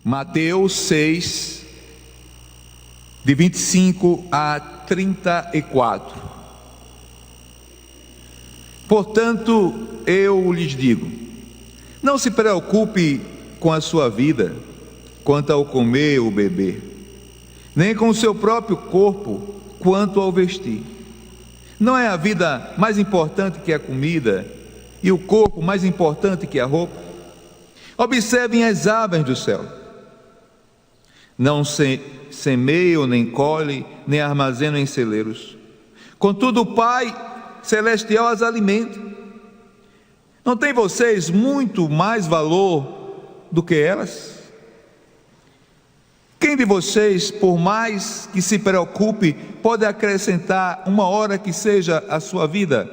Mateus 6, de 25 a 34. Portanto, eu lhes digo: não se preocupe com a sua vida, quanto ao comer ou beber, nem com o seu próprio corpo, quanto ao vestir. Não é a vida mais importante que a comida, e o corpo mais importante que a roupa? Observem as aves do céu. Não semeiam, nem colhem, nem armazenam em celeiros. Contudo, o Pai Celestial as alimenta. Não tem vocês muito mais valor do que elas? Quem de vocês, por mais que se preocupe, pode acrescentar uma hora que seja a sua vida,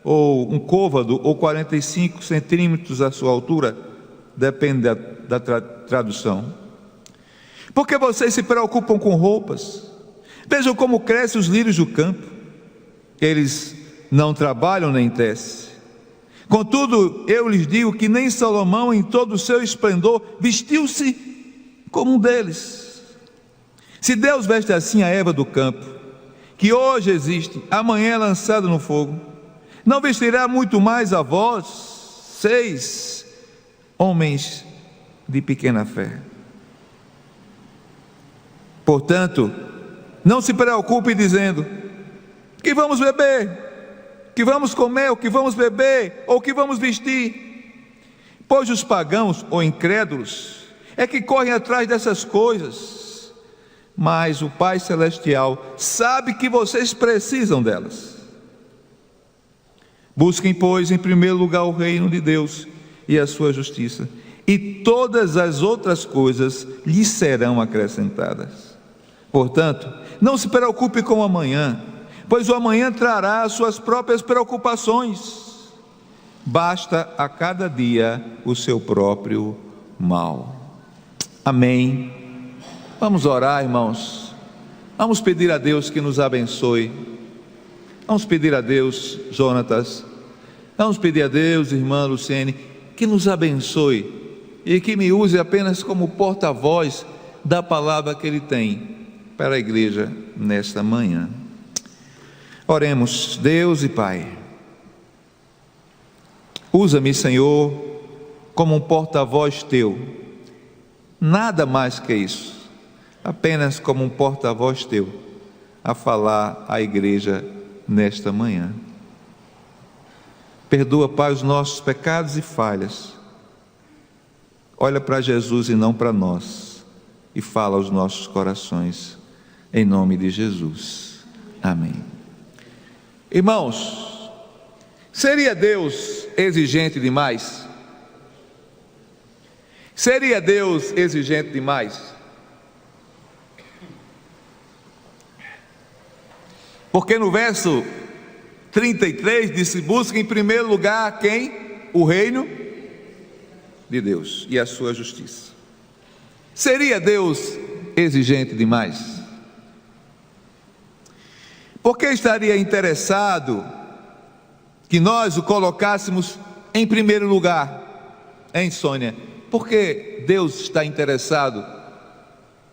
ou um côvado, ou 45 centímetros à sua altura? Depende da tradução. Porque vocês se preocupam com roupas? Vejam como crescem os lírios do campo. Eles não trabalham nem tecem. Contudo, eu lhes digo que nem Salomão, em todo o seu esplendor, vestiu-se como um deles. Se Deus veste assim a erva do campo, que hoje existe, amanhã é lançada no fogo, não vestirá muito mais a vós, 6 homens de pequena fé. Portanto, não se preocupe dizendo: que vamos beber, que vamos comer, o que vamos beber, ou que vamos vestir. Pois os pagãos ou incrédulos é que correm atrás dessas coisas, mas o Pai Celestial sabe que vocês precisam delas. Busquem, pois, em primeiro lugar o reino de Deus e a sua justiça, e todas as outras coisas lhes serão acrescentadas. Portanto, não se preocupe com o amanhã, pois o amanhã trará as suas próprias preocupações. Basta a cada dia o seu próprio mal. Amém. Vamos orar, irmãos. Vamos pedir a Deus que nos abençoe. Vamos pedir a Deus, Jonatas. Vamos pedir a Deus, irmã Luciene, que nos abençoe e que me use apenas como porta-voz da palavra que Ele tem para a igreja nesta manhã. Oremos. Deus e Pai, usa-me, Senhor, como um porta-voz Teu, nada mais que isso, apenas como um porta-voz Teu, a falar à igreja nesta manhã. Perdoa, Pai, os nossos pecados e falhas. Olha para Jesus e não para nós, e fala aos nossos corações, em nome de Jesus. Amém. Irmãos, seria Deus exigente demais? Seria Deus exigente demais? Porque no verso 33 disse: busca em primeiro lugar quem? O reino de Deus e a sua justiça. Seria Deus exigente demais? Porque estaria interessado que nós o colocássemos em primeiro lugar? Hein, Sônia? Por que Deus está interessado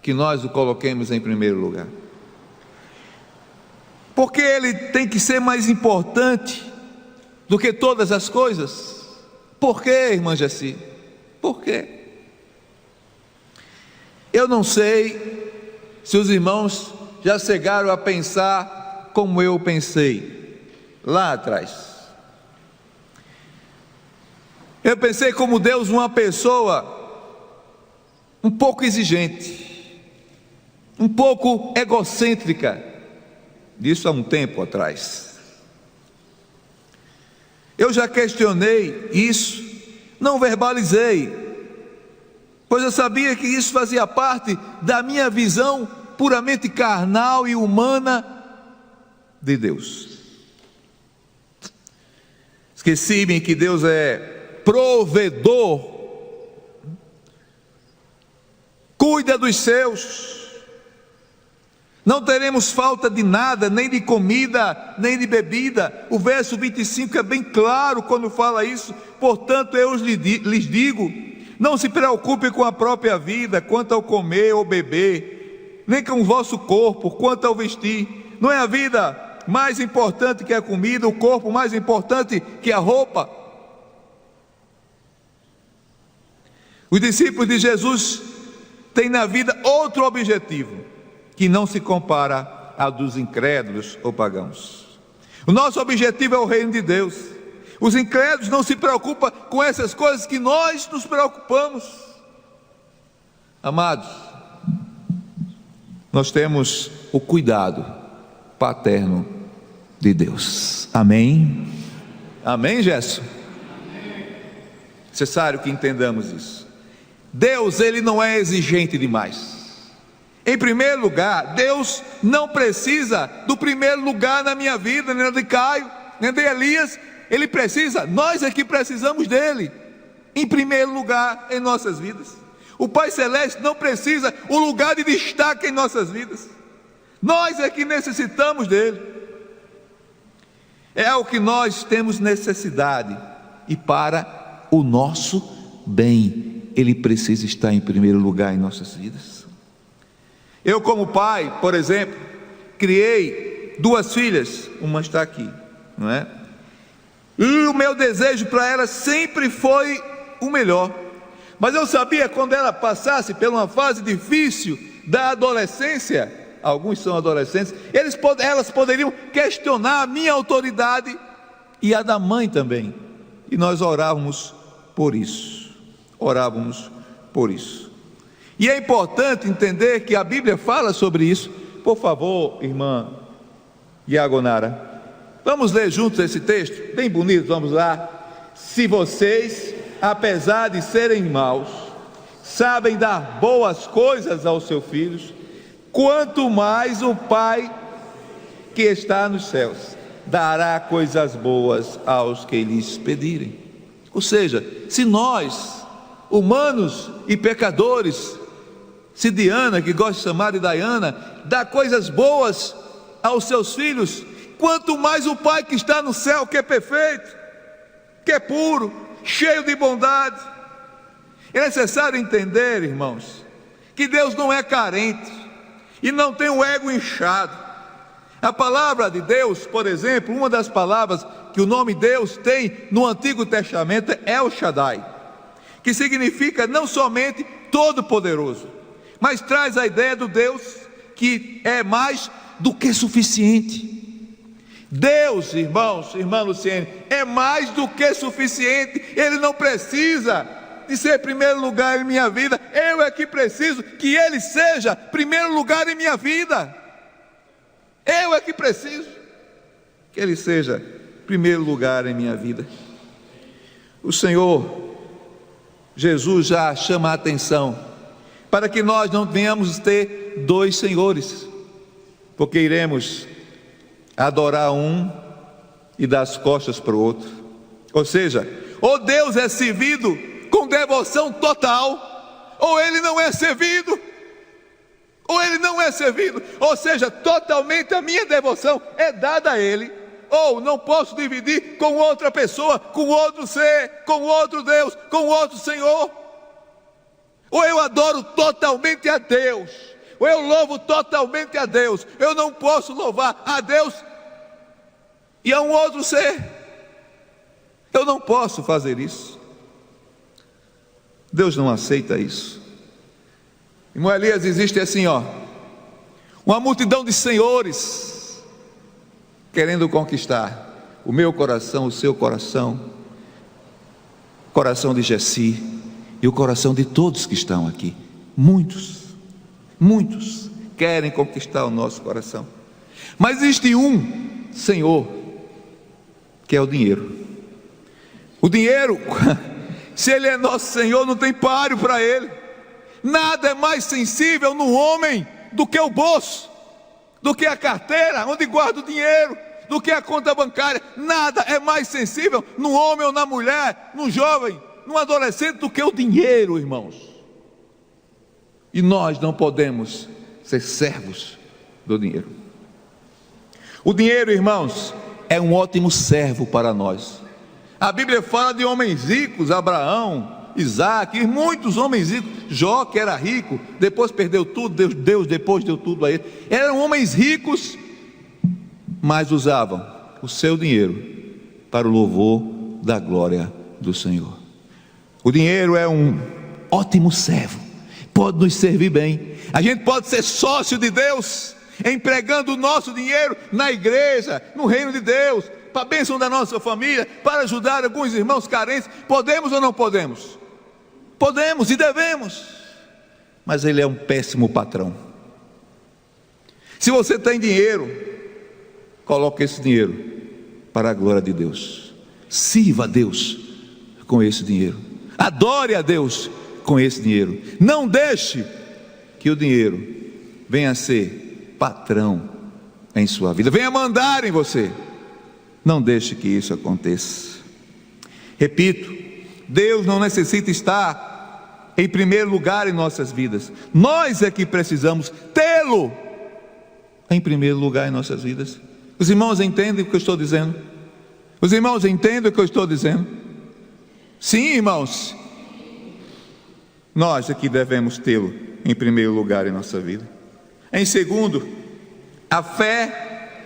que nós o coloquemos em primeiro lugar? Porque Ele tem que ser mais importante do que todas as coisas? Por quê, irmã Jessi? Por quê? Eu não sei se os irmãos já chegaram a pensar como eu pensei lá atrás. Eu pensei como Deus, uma pessoa um pouco exigente, um pouco egocêntrica. Disso há um tempo atrás. Eu já questionei isso, não verbalizei, pois eu sabia que isso fazia parte da minha visão puramente carnal e humana de Deus. Esqueci-me que Deus é provedor, cuida dos seus. Não teremos falta de nada, nem de comida, nem de bebida. O verso 25 é bem claro quando fala isso. Portanto, eu lhes digo: Não se preocupe com a própria vida, quanto ao comer ou beber, nem com o vosso corpo, quanto ao vestir. Não é a vida mais importante que a comida, o corpo mais importante que a roupa? Os discípulos de Jesus têm na vida outro objetivo, que não se compara ao dos incrédulos ou pagãos. O nosso objetivo é o reino de Deus. Os incrédulos não se preocupam com essas coisas que nós nos preocupamos. Amados, nós temos o cuidado paterno de Deus. Amém? Amém, Gerson? Necessário que entendamos isso. Deus, Ele não é exigente demais. Em primeiro lugar, Deus não precisa do primeiro lugar na minha vida, nem de Caio, nem de Elias. Ele precisa, nós é que precisamos dele, em primeiro lugar em nossas vidas. O Pai Celeste não precisa o lugar de destaque em nossas vidas. Nós é que necessitamos dele. É o que nós temos necessidade, e para o nosso bem, ele precisa estar em primeiro lugar em nossas vidas. Eu, como pai, por exemplo, criei 2 filhas, uma está aqui, não é? E o meu desejo para ela sempre foi o melhor. Mas eu sabia, quando ela passasse por uma fase difícil da adolescência, alguns são adolescentes, elas poderiam questionar a minha autoridade e a da mãe também. E nós orávamos por isso. E é importante entender que a Bíblia fala sobre isso. Por favor, irmã Iagonara, vamos ler juntos esse texto, bem bonito, vamos lá. Se vocês, apesar de serem maus, sabem dar boas coisas aos seus filhos, quanto mais o Pai que está nos céus dará coisas boas aos que lhes pedirem. Ou seja, se nós, humanos e pecadores, se Diana, que gosta de chamar de Diana, dá coisas boas aos seus filhos, quanto mais o Pai que está no céu, que é perfeito, que é puro, cheio de bondade. É necessário entender, irmãos, que Deus não é carente e não tem o ego inchado. A palavra de Deus, por exemplo, uma das palavras que o nome Deus tem no Antigo Testamento é El Shaddai, que significa não somente todo-poderoso, mas traz a ideia do Deus que é mais do que suficiente. Deus, irmãos, irmã Luciene, é mais do que suficiente. Ele não precisa de ser primeiro lugar em minha vida. Eu é que preciso que Ele seja primeiro lugar em minha vida. Eu é que preciso que Ele seja primeiro lugar em minha vida. O Senhor Jesus já chama a atenção para que nós não venhamos ter 2 senhores, porque iremos adorar um e dar as costas para o outro. Ou seja, ou Deus é servido com devoção total, ou Ele não é servido. Ou seja, totalmente a minha devoção é dada a Ele, ou não posso dividir com outra pessoa, com outro ser, com outro Deus, com outro Senhor. Ou eu adoro totalmente a Deus, ou eu louvo totalmente a Deus. Eu não posso louvar a Deus e a um outro ser. Eu não posso fazer isso. Deus não aceita isso. Irmão Elias, existe assim, uma multidão de senhores querendo conquistar o meu coração, o seu coração, o coração de Jessi e o coração de todos que estão aqui. Muitos querem conquistar o nosso coração, mas existe um Senhor, que é o dinheiro. O dinheiro, se Ele é nosso Senhor, não tem páreo para Ele. Nada é mais sensível no homem do que o bolso, do que a carteira onde guarda o dinheiro, do que a conta bancária. Nada é mais sensível no homem ou na mulher, no jovem, no adolescente, do que o dinheiro, irmãos. E nós não podemos ser servos do dinheiro. O dinheiro, irmãos, é um ótimo servo para nós. A Bíblia fala de homens ricos, Abraão, Isaac e muitos homens ricos. Jó, que era rico, depois perdeu tudo, Deus depois deu tudo a ele. Eram homens ricos, mas usavam o seu dinheiro para o louvor da glória do Senhor. O dinheiro é um ótimo servo, pode nos servir bem. A gente pode ser sócio de Deus, empregando o nosso dinheiro na igreja, no reino de Deus, para a bênção da nossa família, para ajudar alguns irmãos carentes. Podemos ou não podemos? Podemos e devemos. Mas ele é um péssimo patrão. Se você tem dinheiro, coloque esse dinheiro para a glória de Deus. Sirva a Deus com esse dinheiro. Adore a Deus com esse dinheiro. Não deixe que o dinheiro venha a ser patrão em sua vida, venha mandar em você. Não deixe que isso aconteça. Repito, Deus não necessita estar em primeiro lugar em nossas vidas. Nós é que precisamos tê-lo em primeiro lugar em nossas vidas. Os irmãos entendem o que eu estou dizendo? Os irmãos entendem o que eu estou dizendo? Sim, irmãos. Nós é que devemos tê-lo em primeiro lugar em nossa vida. Em segundo, a fé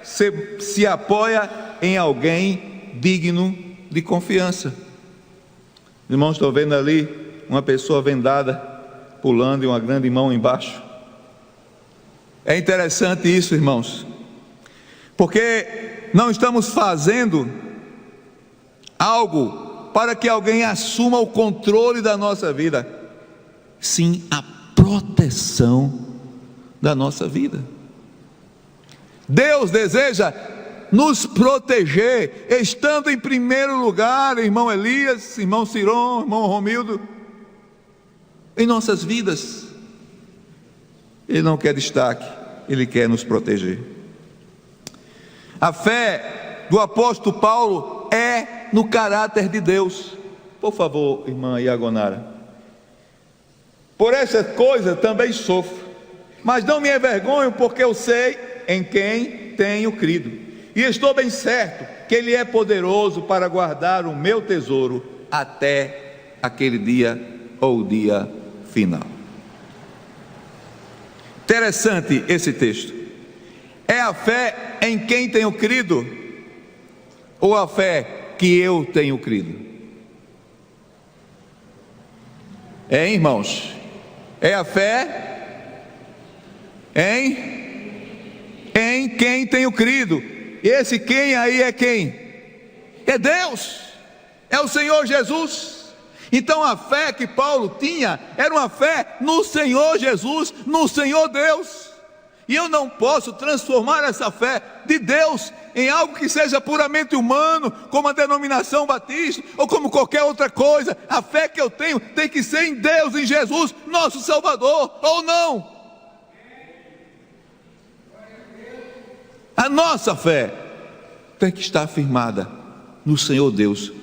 se apoia em alguém digno de confiança. Irmãos, estou vendo ali uma pessoa vendada pulando e uma grande mão embaixo. É interessante isso, irmãos, porque não estamos fazendo algo para que alguém assuma o controle da nossa vida, sim a proteção da nossa vida. Deus deseja nos proteger, estando em primeiro lugar, irmão Elias, irmão Ciron, irmão Romildo, em nossas vidas. Ele não quer destaque, Ele quer nos proteger. A fé do apóstolo Paulo é no caráter de Deus. Por favor, irmã Iagonara. Por essa coisa também sofro, mas não me envergonho, porque eu sei em quem tenho crido, e estou bem certo que Ele é poderoso para guardar o meu tesouro até aquele dia ou o dia final. Interessante esse texto. É a fé em quem tenho crido, ou a fé que eu tenho crido? Irmãos? É a fé em quem tenho crido. E esse quem aí é quem? É Deus, é o Senhor Jesus. Então a fé que Paulo tinha era uma fé no Senhor Jesus, no Senhor Deus. E eu não posso transformar essa fé de Deus em algo que seja puramente humano, como a denominação batista, ou como qualquer outra coisa. A fé que eu tenho tem que ser em Deus, em Jesus, nosso Salvador, ou não? A nossa fé tem que estar firmada no Senhor Deus,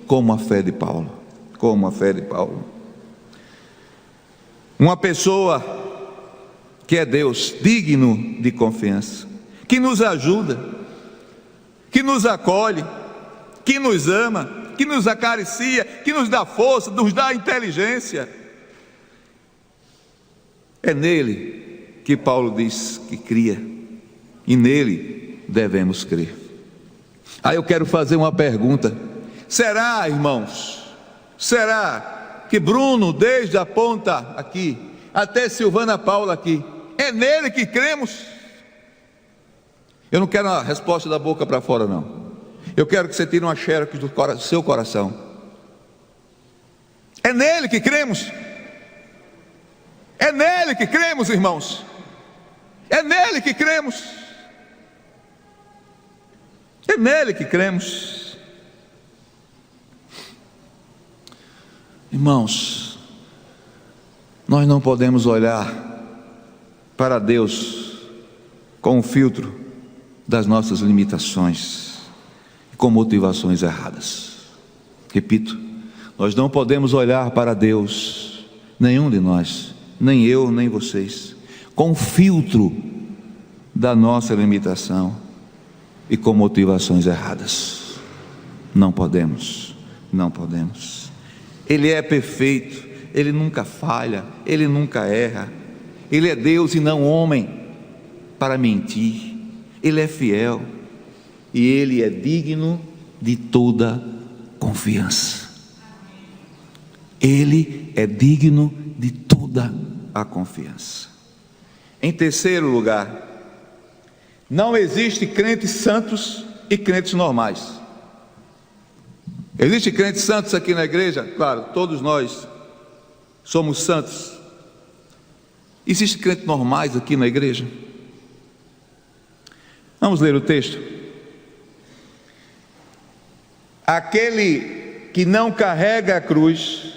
como a fé de Paulo. Como a fé de Paulo. Uma pessoa que é Deus, digno de confiança, que nos ajuda, que nos acolhe, que nos ama, que nos acaricia, que nos dá força, nos dá inteligência. É nele que Paulo diz que cria, e nele devemos crer. Aí eu quero fazer uma pergunta: será, irmãos, será que Bruno, desde a ponta aqui até Silvana Paula aqui, é nele que cremos? Eu não quero a resposta da boca para fora, não. Eu quero que você tire uma xerox do seu coração. É nele que cremos? É nele que cremos, irmãos? É nele que cremos? É nele que cremos. Irmãos, nós não podemos olhar para Deus com o filtro das nossas limitações, com motivações erradas. Repito, nós não podemos olhar para Deus, nenhum de nós, nem eu, nem vocês, com o filtro da nossa limitação e com motivações erradas. Não podemos, não podemos. Ele é perfeito, Ele nunca falha, Ele nunca erra. Ele é Deus e não homem para mentir. Ele é fiel e Ele é digno de toda confiança. Ele é digno de toda a confiança. Em terceiro lugar, não existe crentes santos e crentes normais. Existem crentes santos aqui na igreja? Claro, todos nós somos santos. Existem crentes normais aqui na igreja? Vamos ler o texto. Aquele que não carrega a cruz,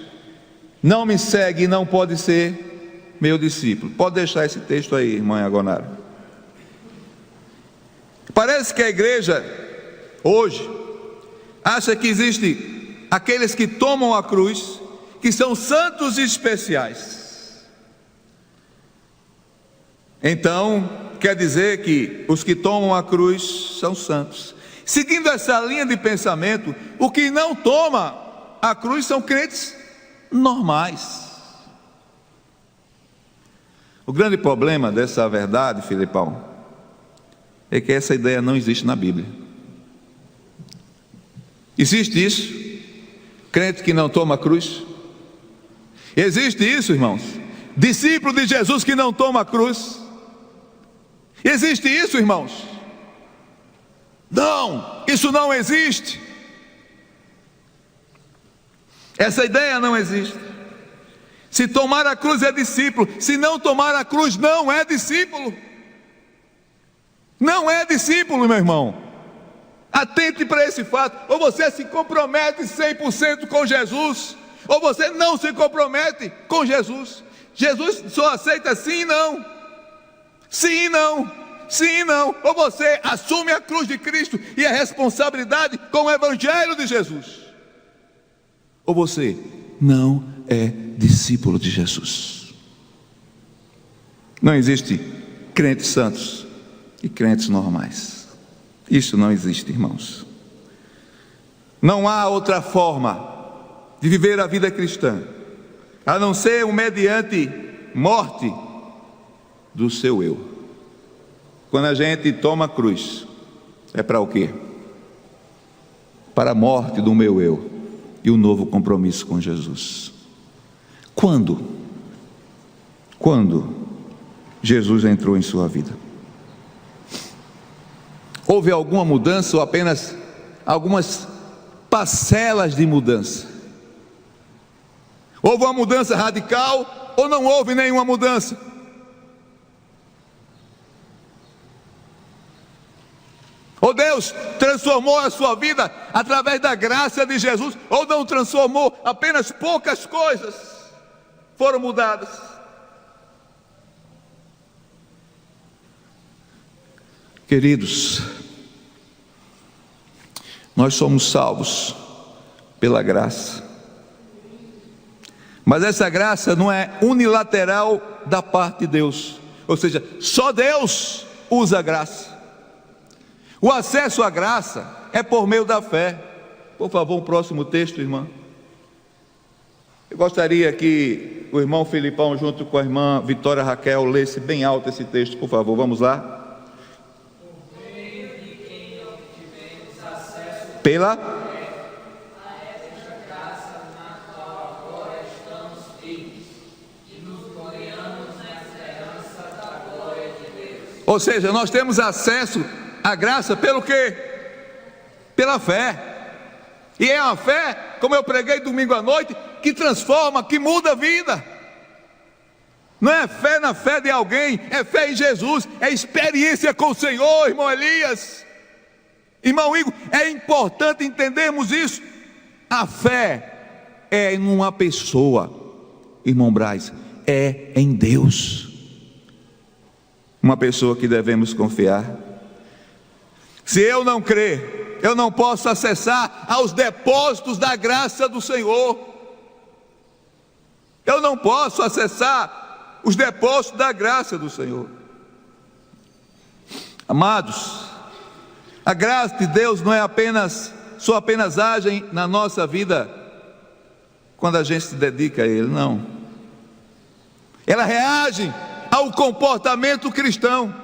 não me segue e não pode ser meu discípulo. Pode deixar esse texto aí, irmã Agonara. Parece que a igreja hoje acha que existe aqueles que tomam a cruz, que são santos e especiais. Então, quer dizer que os que tomam a cruz são santos. Seguindo essa linha de pensamento, o que não toma a cruz são crentes normais. O grande problema dessa verdade, Filipão, é que essa ideia não existe na Bíblia. Existe isso? Crente que não toma a cruz? Existe isso, irmãos? Discípulo de Jesus que não toma a cruz? Existe isso, irmãos? Não, isso não existe. Essa ideia não existe. Se tomar a cruz é discípulo, se não tomar a cruz não é discípulo. Não é discípulo, meu irmão. Atente para esse fato. Ou você se compromete 100% com Jesus, ou você não se compromete com Jesus. Jesus só aceita sim e não. Sim e não. Sim e não. Ou você assume a cruz de Cristo e a responsabilidade com o Evangelho de Jesus, ou você não é discípulo de Jesus. Não existe crentes santos e crentes normais. Isso não existe, irmãos. Não há outra forma de viver a vida cristã a não ser mediante morte do seu eu. Quando a gente toma a cruz, é para o quê? Para a morte do meu eu e o novo compromisso com Jesus. Quando Jesus entrou em sua vida? Houve alguma mudança ou apenas algumas parcelas de mudança? Houve uma mudança radical ou não houve nenhuma mudança? Ou Deus transformou a sua vida através da graça de Jesus, ou não transformou, apenas poucas coisas foram mudadas. Queridos, nós somos salvos pela graça, mas essa graça não é unilateral da parte de Deus, ou seja, só Deus usa a graça. O acesso à graça é por meio da fé. Por favor, o próximo texto, irmã. Eu gostaria que o irmão Filipão, junto com a irmã Vitória Raquel, lesse bem alto esse texto, por favor, vamos lá. Pela graça na qual agora estamos firmes e nos gloriamos na esperança da glória de Deus. Ou seja, nós temos acesso à graça pelo quê? Pela fé. E é a fé, como eu preguei domingo à noite, que transforma, que muda a vida. Não é fé na fé de alguém, é fé em Jesus, é experiência com o Senhor, irmão Elias. Irmão Igor, é importante entendermos isso. A fé é em uma pessoa, irmão Braz, é em Deus. Uma pessoa que devemos confiar. Se eu não crer, eu não posso acessar aos depósitos da graça do Senhor. Eu não posso acessar os depósitos da graça do Senhor. Amados, a graça de Deus não é apenas, só apenas age na nossa vida quando a gente se dedica a Ele, não. Ela reage ao comportamento cristão.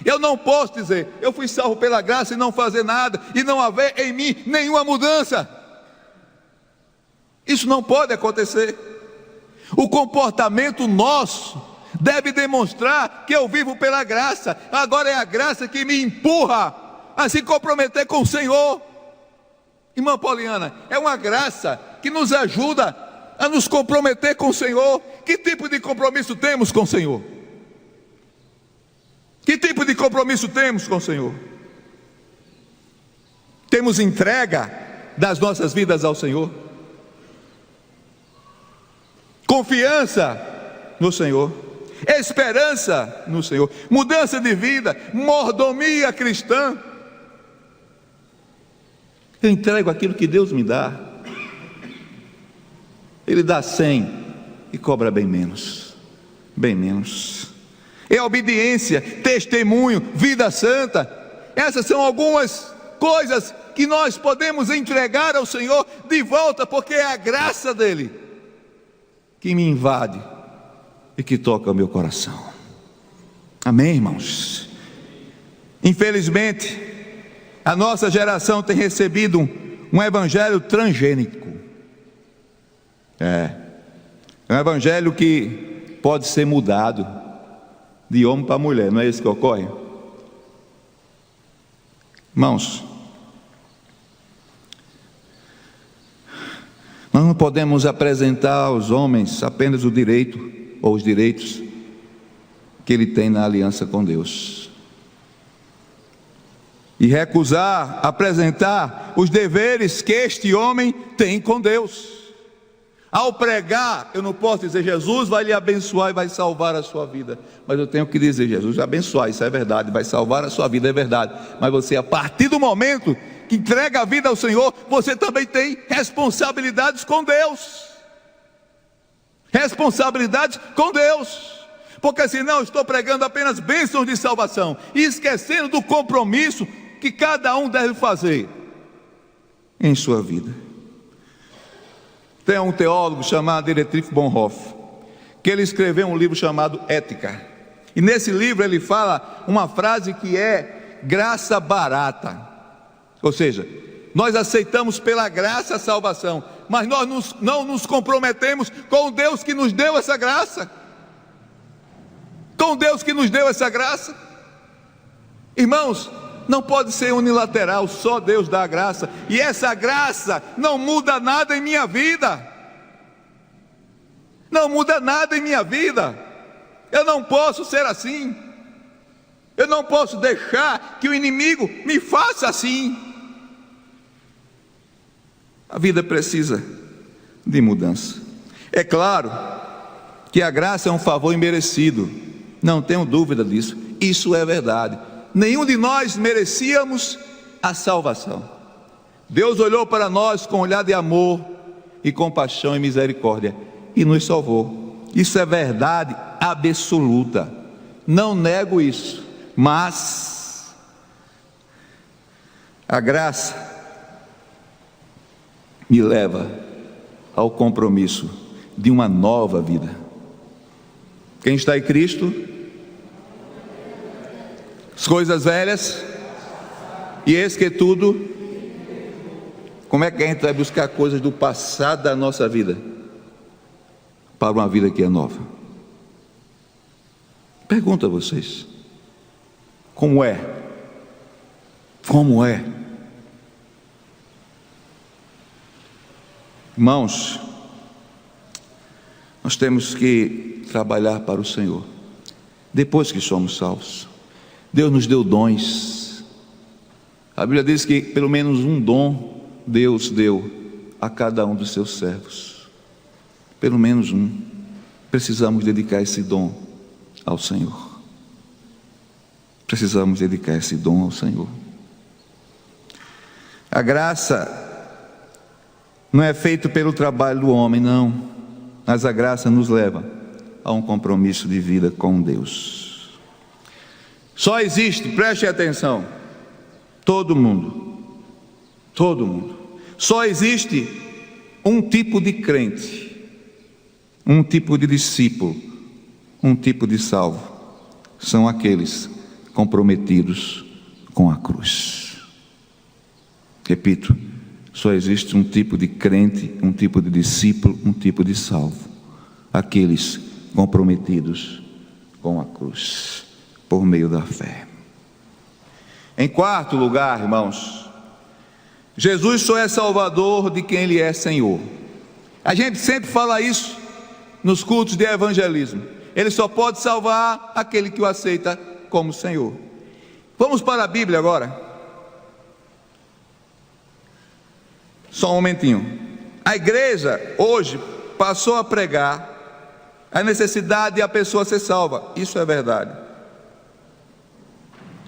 Eu não posso dizer, eu fui salvo pela graça e não fazer nada, e não haver em mim nenhuma mudança. Isso não pode acontecer. O comportamento nosso deve demonstrar que eu vivo pela graça. Agora é a graça que me empurra a se comprometer com o Senhor. Irmã Poliana, é uma graça que nos ajuda a nos comprometer com o Senhor. Que tipo de compromisso temos com o Senhor? Que tipo de compromisso temos com o Senhor? Temos entrega das nossas vidas ao Senhor? Confiança no Senhor? Esperança no Senhor? Mudança de vida? Mordomia cristã? Eu entrego aquilo que Deus me dá. Ele dá 100 e cobra bem menos. Bem menos. É obediência, testemunho, vida santa. Essas são algumas coisas que nós podemos entregar ao Senhor de volta, porque é a graça dele que me invade e que toca o meu coração. Amém, irmãos? Infelizmente, a nossa geração tem recebido um evangelho transgênico. É um evangelho que pode ser mudado de homem para mulher, não é isso que ocorre? Irmãos, nós não podemos apresentar aos homens apenas o direito ou os direitos que ele tem na aliança com Deus, e recusar apresentar os deveres que este homem tem com Deus. Ao pregar, eu não posso dizer, Jesus vai lhe abençoar e vai salvar a sua vida, mas eu tenho que dizer, Jesus vai abençoar, isso é verdade, vai salvar a sua vida, é verdade, mas você, a partir do momento que entrega a vida ao Senhor, você também tem responsabilidades com Deus. Responsabilidades com Deus, porque senão eu estou pregando apenas bênçãos de salvação e esquecendo do compromisso que cada um deve fazer em sua vida. Tem um teólogo chamado Dietrich Bonhoeffer, que ele escreveu um livro chamado Ética, e nesse livro ele fala uma frase que é graça barata, ou seja, nós aceitamos pela graça a salvação, mas nós não nos comprometemos com o Deus que nos deu essa graça, com Deus que nos deu essa graça. Irmãos, não pode ser unilateral, só Deus dá a graça, e essa graça não muda nada em minha vida, não muda nada em minha vida. Eu não posso ser assim, eu não posso deixar que o inimigo me faça assim. A vida precisa de mudança. É claro que a graça é um favor imerecido, não tenho dúvida disso, isso é verdade. Nenhum de nós merecíamos a salvação. Deus olhou para nós com um olhar de amor e compaixão e misericórdia e nos salvou. Isso é verdade absoluta, não nego isso, mas a graça me leva ao compromisso de uma nova vida. Quem está em Cristo, as coisas velhas, e eis que tudo. Como é que a gente vai buscar coisas do passado da nossa vida para uma vida que é nova? Pergunto a vocês, como é? Como é? Irmãos, nós temos que trabalhar para o Senhor depois que somos salvos. Deus nos deu dons. A Bíblia diz que pelo menos um dom Deus deu a cada um dos seus servos. Pelo menos um. Precisamos dedicar esse dom ao Senhor. Precisamos dedicar esse dom ao Senhor. A graça não é feita pelo trabalho do homem, não. Mas a graça nos leva a um compromisso de vida com Deus. Só existe, preste atenção, todo mundo, só existe um tipo de crente, um tipo de discípulo, um tipo de salvo, são aqueles comprometidos com a cruz. Repito, só existe um tipo de crente, um tipo de discípulo, um tipo de salvo: aqueles comprometidos com a cruz, por meio da fé. Em quarto lugar, irmãos, Jesus só é Salvador de quem Ele é Senhor. A gente sempre fala isso nos cultos de evangelismo. Ele só pode salvar aquele que o aceita como Senhor. Vamos para a Bíblia agora. Só um momentinho. A igreja hoje passou a pregar a necessidade de a pessoa ser salva. Isso é verdade.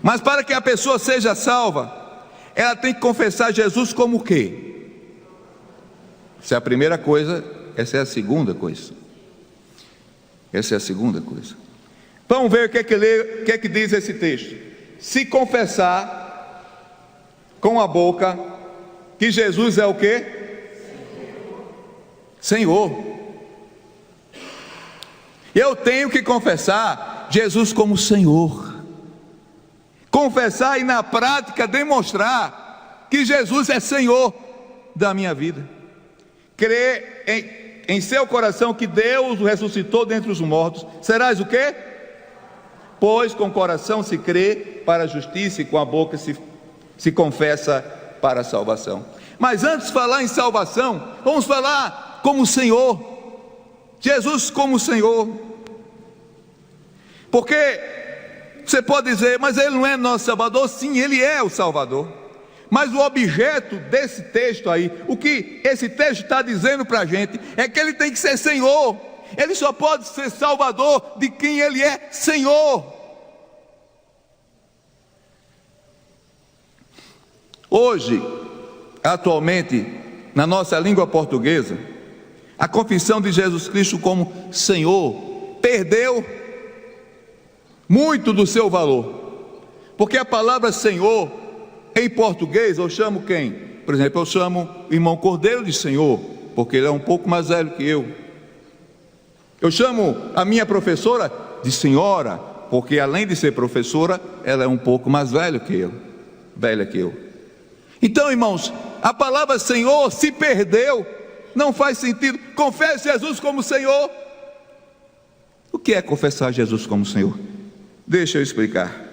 Mas para que a pessoa seja salva, ela tem que confessar Jesus como o quê? Essa é a primeira coisa, essa é a segunda coisa. Essa é a segunda coisa. Vamos ver o que é que diz esse texto. Se confessar com a boca que Jesus é o quê? Senhor. Eu tenho que confessar Jesus como Senhor. Confessar e na prática demonstrar que Jesus é Senhor da minha vida. Crer em seu coração que Deus o ressuscitou dentre os mortos, serás o quê? Pois com o coração se crê para a justiça e com a boca se confessa para a salvação. Mas antes de falar em salvação, vamos falar como Senhor. Jesus como Senhor. Porque você pode dizer, mas Ele não é nosso Salvador? Sim, Ele é o Salvador. Mas o objeto desse texto aí, o que esse texto está dizendo para a gente, é que Ele tem que ser Senhor. Ele só pode ser Salvador de quem Ele é Senhor. Hoje, atualmente, na nossa língua portuguesa, a confissão de Jesus Cristo como Senhor perdeu muito do seu valor, porque a palavra Senhor em português eu chamo quem? Por exemplo, eu chamo o irmão Cordeiro de Senhor, porque ele é um pouco mais velho que eu. Eu chamo a minha professora de senhora, porque além de ser professora, ela é um pouco mais velha que eu. Então, irmãos, a palavra Senhor se perdeu, não faz sentido. Confesse Jesus como Senhor. O que é confessar Jesus como Senhor? Deixa eu explicar.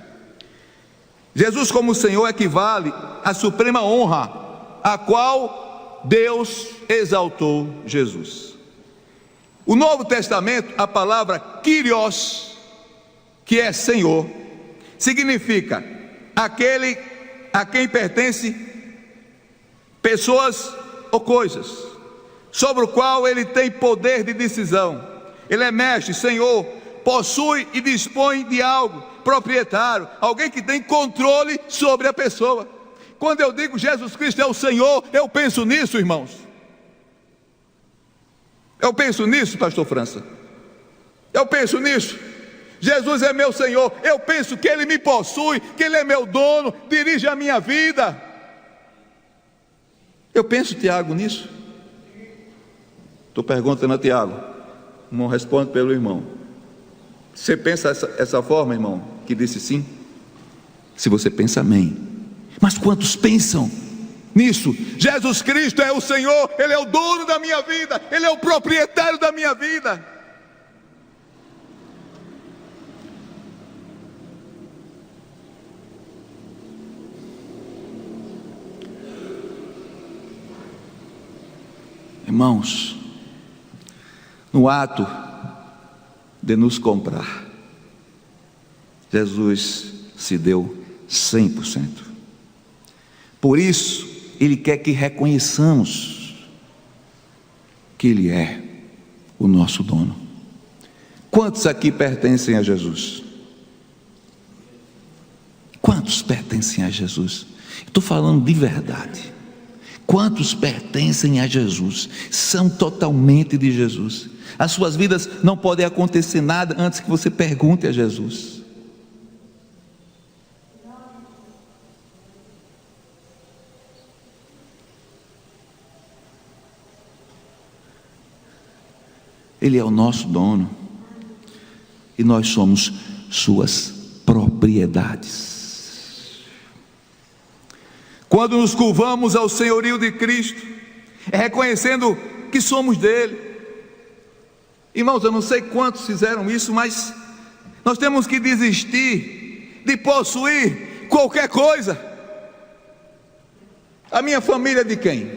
Jesus como Senhor equivale à suprema honra a qual Deus exaltou Jesus. O Novo Testamento, a palavra Kyrios, que é Senhor, significa aquele a quem pertence pessoas ou coisas, sobre o qual ele tem poder de decisão. Ele é mestre, Senhor, possui e dispõe de algo, proprietário, alguém que tem controle sobre a pessoa. Quando eu digo Jesus Cristo é o Senhor, eu penso nisso, irmãos. Eu penso nisso, pastor França. Eu penso nisso. Jesus é meu Senhor. Eu penso que Ele me possui, que Ele é meu dono, dirige a minha vida. Eu penso, Tiago, nisso. Estou perguntando a Tiago. Não responde pelo irmão. Você pensa essa forma, irmão, que disse sim? Se você pensa, amém. Mas quantos pensam nisso? Jesus Cristo é o Senhor, Ele é o dono da minha vida, Ele é o proprietário da minha vida. Irmãos, no ato de nos comprar, Jesus se deu 100%. Por isso, Ele quer que reconheçamos que Ele é o nosso dono. Quantos aqui pertencem a Jesus? Quantos pertencem a Jesus? Estou falando de verdade. Quantos pertencem a Jesus? São totalmente de Jesus. As suas vidas não podem acontecer nada antes que você pergunte a Jesus. Ele é o nosso dono e nós somos suas propriedades. Quando nos curvamos ao senhorio de Cristo, é reconhecendo que somos dele. Irmãos, eu não sei quantos fizeram isso, mas nós temos que desistir de possuir qualquer coisa. A minha família é de quem?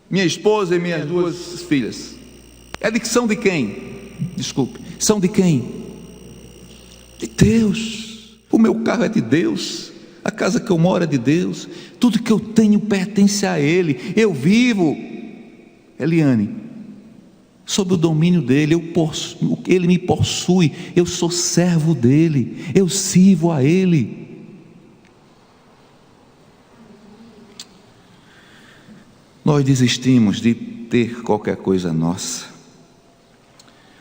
Minha esposa e minhas duas filhas. São de quem? Desculpe, são de quem? De Deus. O meu carro é de Deus, a casa que eu moro é de Deus, tudo que eu tenho pertence a Ele. Eu vivo, Eliane, sob o domínio dele. Ele me possui, eu sou servo dele, eu sirvo a Ele. Nós desistimos de ter qualquer coisa nossa,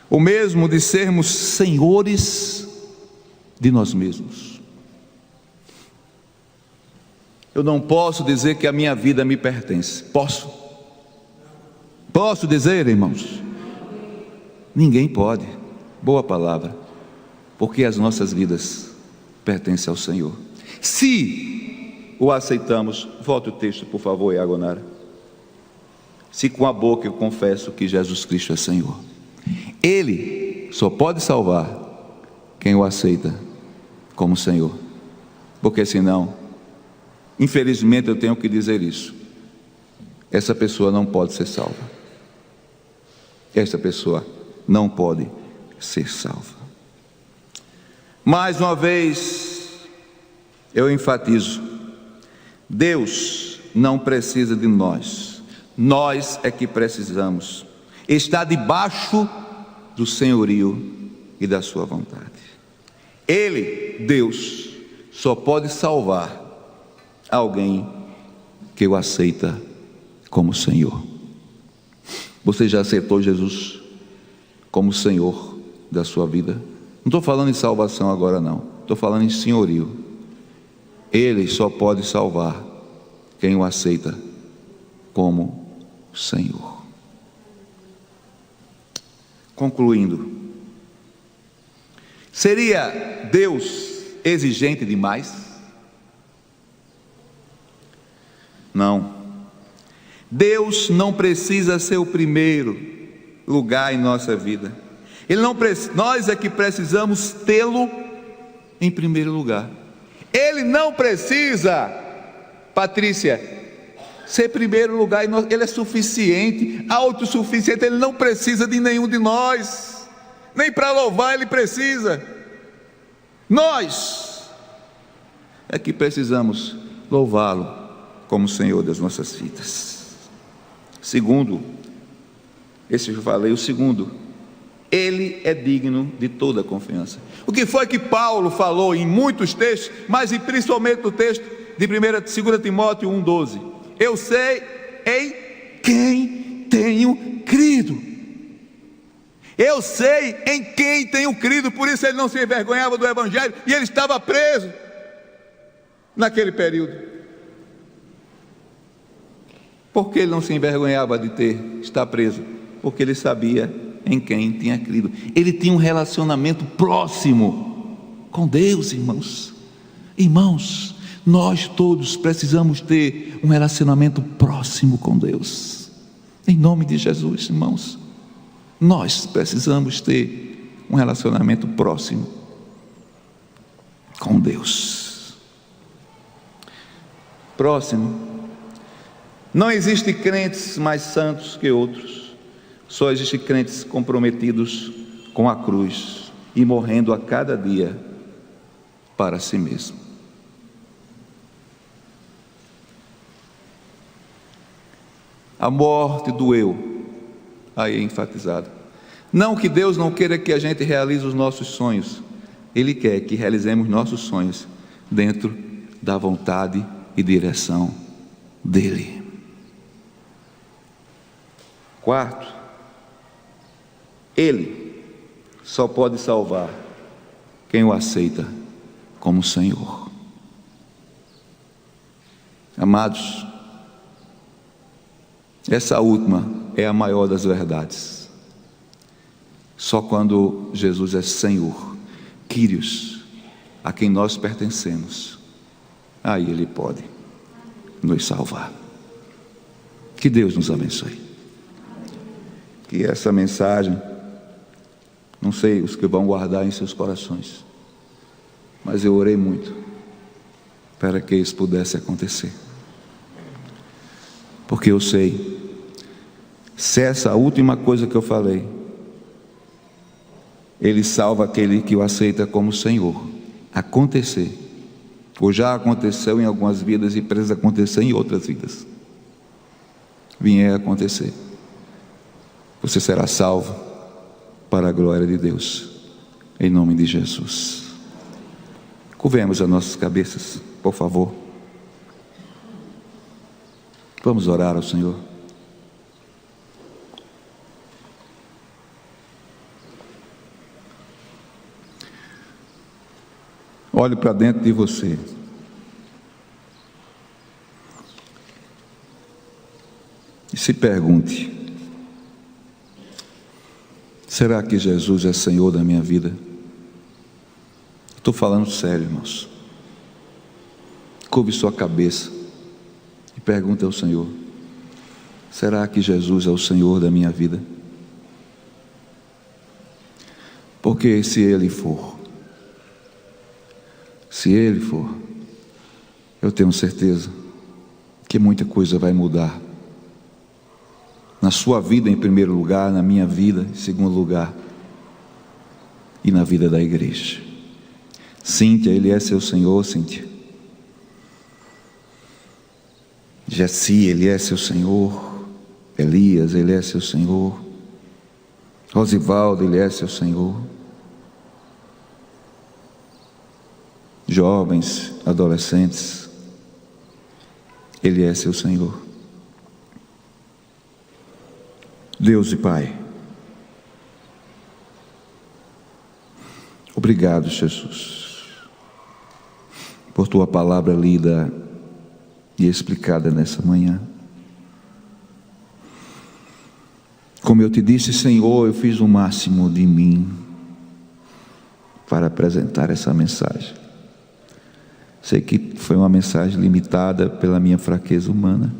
ou mesmo de sermos senhores de nós mesmos. Eu não posso dizer que a minha vida me pertence. Posso dizer, irmãos? Ninguém pode. Boa palavra. Porque as nossas vidas pertencem ao Senhor, se o aceitamos. Volta o texto, por favor, Iagonara. Se com a boca eu confesso que Jesus Cristo é Senhor. Ele só pode salvar quem o aceita como Senhor, porque senão, infelizmente eu tenho que dizer isso, essa pessoa não pode ser salva. Essa pessoa não pode ser salva. Mais uma vez eu enfatizo: Deus não precisa de nós. Nós é que precisamos estar debaixo do senhorio e da sua vontade. Ele, Deus, só pode salvar alguém que o aceita como Senhor. Você já aceitou Jesus como Senhor da sua vida? Não estou falando em salvação agora não, estou falando em senhorio. Ele só pode salvar quem o aceita como Senhor. Concluindo, seria Deus exigente demais? Não. Deus não precisa ser o primeiro lugar em nossa vida. Nós é que precisamos tê-lo em primeiro lugar. Ele não precisa, Patrícia, ser primeiro lugar. Ele é suficiente, autossuficiente. Ele não precisa de nenhum de nós, nem para louvar ele precisa. Nós é que precisamos louvá-lo como Senhor das nossas vidas. Segundo, esse eu falei, o segundo, ele é digno de toda confiança. O que foi que Paulo falou em muitos textos, mas principalmente no texto de 2 Timóteo 1,12: eu sei em quem tenho crido. Eu sei em quem tenho crido. Por isso ele não se envergonhava do Evangelho, e ele estava preso naquele período. Por que ele não se envergonhava de estar preso? Porque ele sabia em quem tinha crido. Ele tinha um relacionamento próximo com Deus, irmãos. Irmãos, nós todos precisamos ter um relacionamento próximo com Deus. Em nome de Jesus, irmãos, nós precisamos ter um relacionamento próximo com Deus. Próximo. Não existe crentes mais santos que outros. Só existe crentes comprometidos com a cruz e morrendo a cada dia para si mesmo. A morte do eu, aí é enfatizado. Não que Deus não queira que a gente realize os nossos sonhos. Ele quer que realizemos nossos sonhos dentro da vontade e direção dEle. Quarto, Ele só pode salvar quem o aceita como Senhor. Amados, essa última é a maior das verdades. Só quando Jesus é Senhor, Kyrios, a quem nós pertencemos, aí Ele pode nos salvar. Que Deus nos abençoe. Que essa mensagem, não sei os que vão guardar em seus corações, mas eu orei muito para que isso pudesse acontecer. Porque eu sei, se essa última coisa que eu falei, Ele salva aquele que o aceita como Senhor, acontecer, ou já aconteceu em algumas vidas e precisa acontecer em outras vidas, vier a acontecer, você será salvo para a glória de Deus, em nome de Jesus. Curvemos as nossas cabeças, por favor. Vamos orar ao Senhor. Olhe para dentro de você. E se pergunte: será que Jesus é Senhor da minha vida? Estou falando sério, irmãos. Curve sua cabeça e pergunte ao Senhor: será que Jesus é o Senhor da minha vida? Porque se Ele for, eu tenho certeza que muita coisa vai mudar. Na sua vida em primeiro lugar, na minha vida em segundo lugar, e na vida da igreja. Cíntia, Ele é seu Senhor, Cíntia. Jessi, Ele é seu Senhor. Elias, Ele é seu Senhor. Rosivaldo, Ele é seu Senhor. Jovens, adolescentes, Ele é seu Senhor. Deus e Pai, obrigado, Jesus, por Tua palavra lida e explicada nessa manhã. Como eu te disse, Senhor, eu fiz o máximo de mim para apresentar essa mensagem. Sei que foi uma mensagem limitada pela minha fraqueza humana,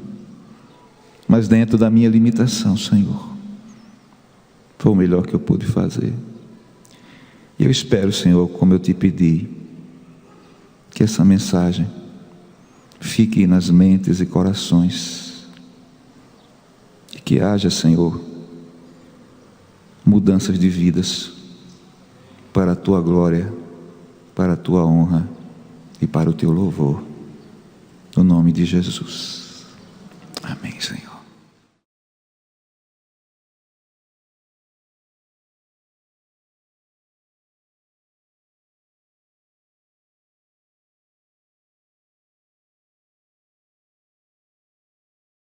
mas dentro da minha limitação, Senhor, foi o melhor que eu pude fazer. E eu espero, Senhor, como eu te pedi, que essa mensagem fique nas mentes e corações, e que haja, Senhor, mudanças de vidas para a Tua glória, para a Tua honra e para o Teu louvor, no nome de Jesus.